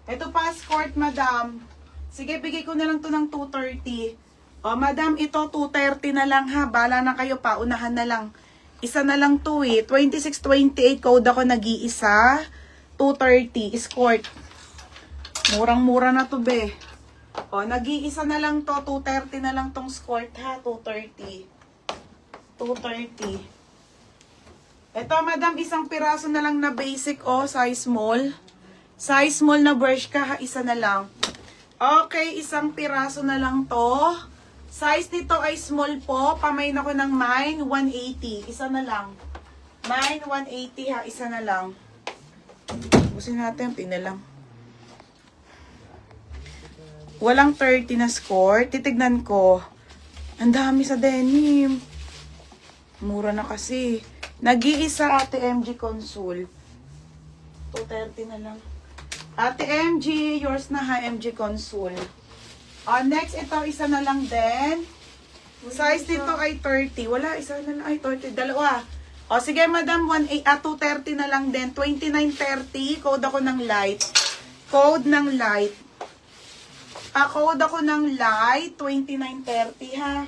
Ito pa, skirt, madam. Sige, bigay ko na lang to ng 230. O, madam, ito 230 na lang ha. Bala na kayo, paunahan na lang. Isa na lang to eh. 2628 code ako nag-iisa. 230, skirt. Murang-mura na to, be. O, nag-iisa na lang to. 230 na lang tong skirt ha. 230. 230. Ito, madam, isang piraso na lang na basic o, size small. Size small na brush ka ha, isa na lang. Okay, isang piraso na lang to. Size nito ay small po. Pamain ako ng mine, 180. Isa na lang. Mine, 180 ha, isa na lang. Busin natin, tina lang. Walang 30 na score. Titignan ko. Ang dami sa denim. Mura na kasi. Nag-iisa Ate MG Consul. 230 na lang. Ate MG, yours na ha, MG Consul. Next, ito, isa na lang din. Size nito ay 30. Wala, isa na lang. Ay, 30. Dalawa. O, sige, madam, 230 na lang din. 2930. Code ako ng light. Code ng light. Code ako ng light. 2930, ha.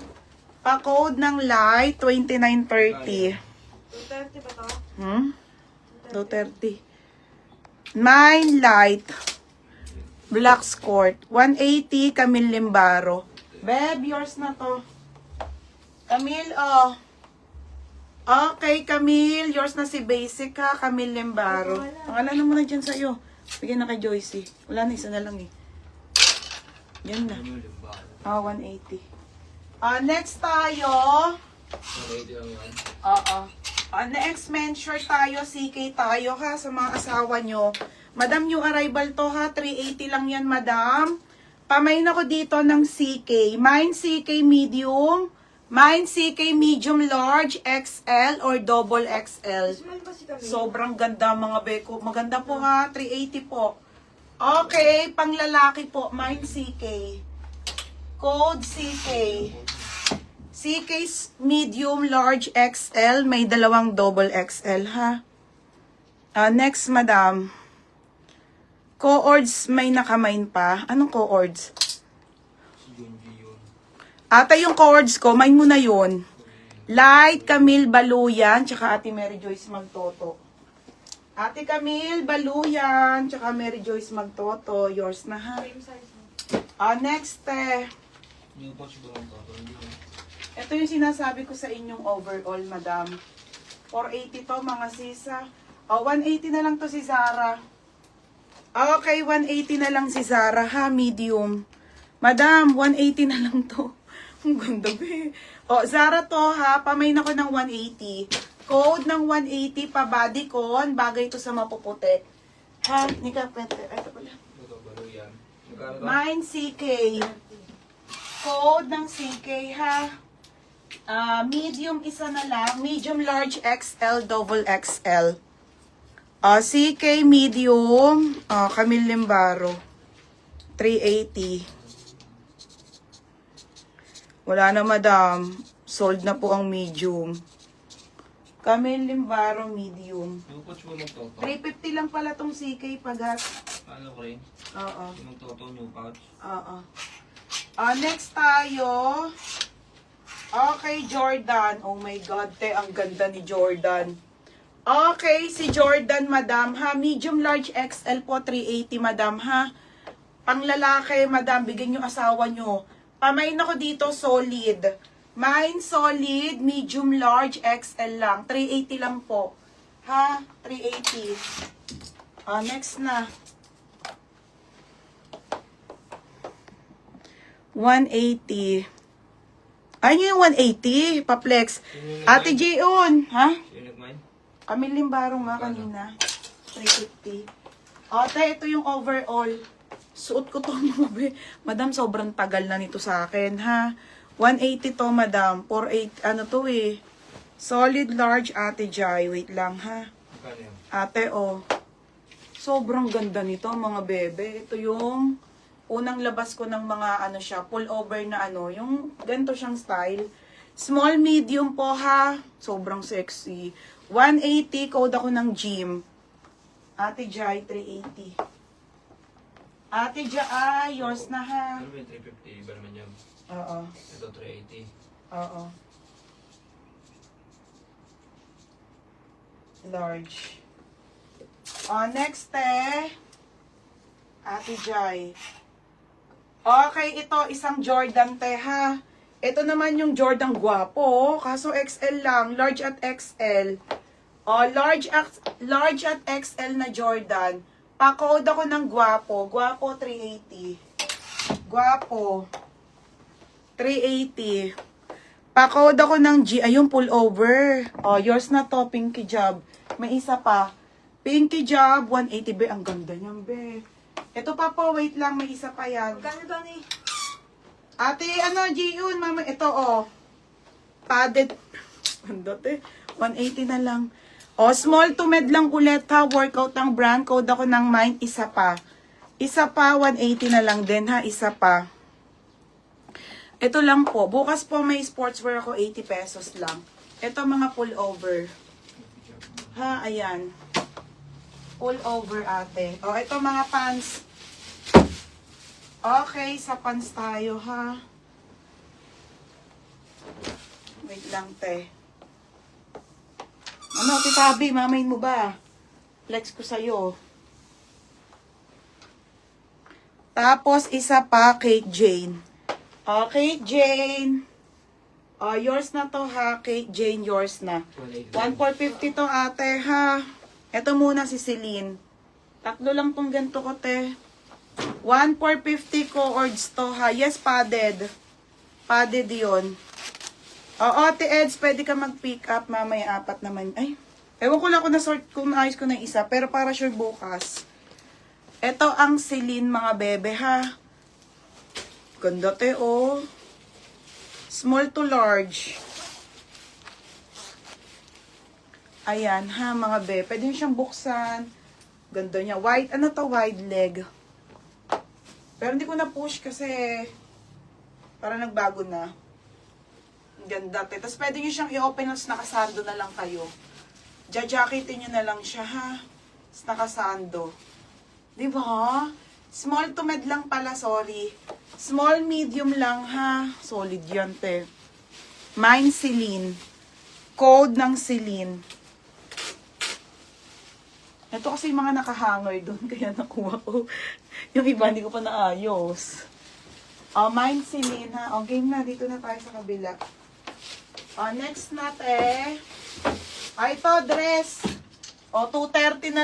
Code ng light. 2930. 230 ba to? 230. Mine light. Black skirt. 180, Camille Limbaro. Beb, yours na to. Camille, oh. Okay, Camille. Yours na si Basic ha, Camille Limbaro. Pangalan mo na dyan sa'yo. Bigyan na kay Joycey. Wala na, isa na lang eh. Yan na. 180. Next tayo. 180 lang yan. Oo. Next, men's shirt tayo, CK tayo ha, sa mga asawa nyo. Madam, new arrival to ha, 380 lang yan, madam. Pamain ako dito ng CK. Mine CK medium, mine CK medium large, XL or double XL. Small ba si Camille? Sobrang ganda mga beko. Maganda po ha, 380 po. Okay, pang lalaki po, mine CK. Code CK. CK's medium, large, XL. May dalawang double XL, ha? Next, madam. Co-ords, may nakamain pa. Anong co-ords? Si Junji yun. Ata yung co-ords ko, main mo na yun. Light, Camille, Baluyan, tsaka Ate Mary Joyce Magtoto. Ate Camille, Baluyan, tsaka Mary Joyce Magtoto. Yours na, ha? Same size mo. Next, New pouch ba lang to? Hindi ko. ito yung sinasabi ko sa inyong overall, madam. 480 to, mga sisa. 180 na lang to si Zara. Okay, 180 na lang si Zara, ha, medium. Madam, 180 na lang to. Ang ganda, be. Zara to, ha, pamain ako ng 180. Code ng 180, pa bodycon, bagay to sa mapuputi. Ha, nika, pwede. Ito pala. Ito, balo yan. Magkano to? Mine CK. Code ng CK, ha. Medium isa na lang. Medium, large, XL, double XL. CK medium. Camille Limbaro. 380. Wala na, madam. Sold na po ang medium. Camille Limbaro medium. New pouch ba magtoto? 350 lang pala tong CK pagat. Ano ko rin? Oo. Magtoto, new pouch. Oo. Next tayo. Okay, Jordan. Oh my God, te, ang ganda ni Jordan. Okay, si Jordan, madam, ha. Medium, large, XL po, 380, madam, ha. Pang lalaki, madam, bigyan nyo asawa nyo. Pamain ako dito, solid. Mine, solid, medium, large, XL lang. 380 lang po. Ha? 380. Next na. 180. Ayun yung 180, pa-flex. Ate Jion, ha? Sino nagmine? Kami limbaro nga kanina. 350. Ate, ito yung overall. Suot ko to, mga be. Madam, sobrang tagal na nito sa akin, ha? 180 to, madam. 480, ano to eh. Solid large, Ate Jai. Wait lang, ha? Magkano yan? Ate, sobrang ganda nito, mga bebe. Ito yung unang labas ko ng mga ano siya, pullover na ano, yung ganito siyang style. Small, medium po ha. Sobrang sexy. 180, code ako ng gym. Ate Jai, 380. Ate yours na ha. Ano ba yung 350? Iba naman yan. Oo. Ito 380. Oo. Large. Next Ate Jai. Okay, ito isang Jordan ha. Ito naman yung Jordan gwapo, kaso XL lang, large at XL. Large at XL na Jordan. Pa-code ako ng gwapo. Gwapo 380. Gwapo 380. Pa-code ako ng G. Ayun, pullover. Yours na to, pinky job. May isa pa. Pinky job, 180, be. Ang ganda niyan, be. Ito pa po, wait lang. May isa pa yan. Magkano ba ni? Ate, Jiyun, mama, ito, padded. Ano, 180 na lang. Small to med lang ulit, ha. Workout ang brand. Code ako ng mine. Isa pa. Isa pa, 180 na lang din, ha. Isa pa. Ito lang po. Bukas po may sportswear ako, 80 pesos lang. Ito mga pullover. Ha, ayan. Pullover, ate. Ito mga pants. Okay, sa pants tayo, ha. Wait lang, te. Ano, titabi, mamain mo ba? Flex ko sa'yo. Tapos, isa pa, Kate Jane. Kate Jane. Yours na to, ha. Kate Jane, yours na. 1,450 to, ate, ha. Ito muna si Celine. Tatlo lang tong ganito ko, te. 1,450 cords to, ha. Yes, padded. Padded yun. Ate Eds, pwede ka mag-pick up. Mamaya, 4 naman. Ay, ewan ko lang kung na-sort, kung naayos ko na isa. Pero para sure bukas. Ito ang Celine, mga bebe, ha. Ganda, te, Small to large. Ayan, ha, mga bebe. Pwede nyo siyang buksan. Ganda niya. Wide, wide leg. Pero hindi ko na-push kasi para nagbago na. Ganda, te. Tapos pwede nyo siyang i-open as nakasando na lang kayo. Jacketin nyo na lang siya, ha. Tapos nakasando. Diba? Small to med lang pala, sorry. Small, medium lang, ha. Solid yan, te. Mine, Celine. Code ng Celine. Ito kasi yung mga nakahanger doon, kaya nakuha ko. Yung iba, hindi ko pa naayos. Mine, Celine, ha. Game na, dito na tayo sa kabila. Next natin. Ito, dress. 230 na